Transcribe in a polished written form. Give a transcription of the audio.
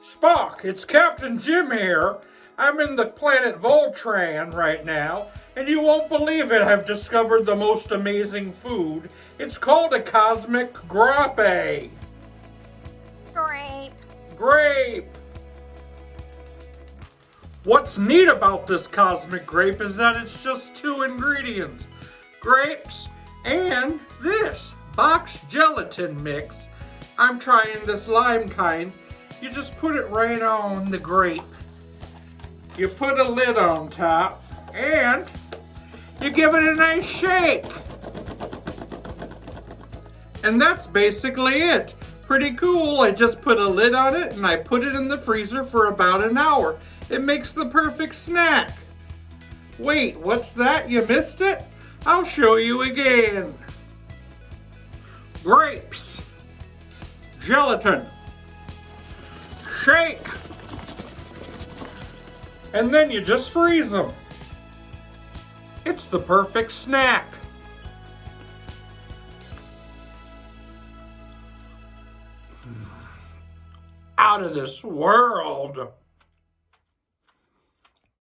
Spock, it's Captain Jim here. I'm in the planet Voltran right now, and you won't believe it, I've discovered the most amazing food. It's called a cosmic grape. Grape. Grape. What's neat about this cosmic grape is that it's just two ingredients. Grapes and this box gelatin mix. I'm trying this lime kind. You just put it right on the grape. You put a lid on top and you give it a nice shake. And that's basically it. Pretty cool. I just put a lid on it and I put it in the freezer for about an hour. It makes the perfect snack. Wait, what's that? You missed it? I'll show you again. Grapes, gelatin, shake, and then you just freeze them. It's the perfect snack. Out of this world.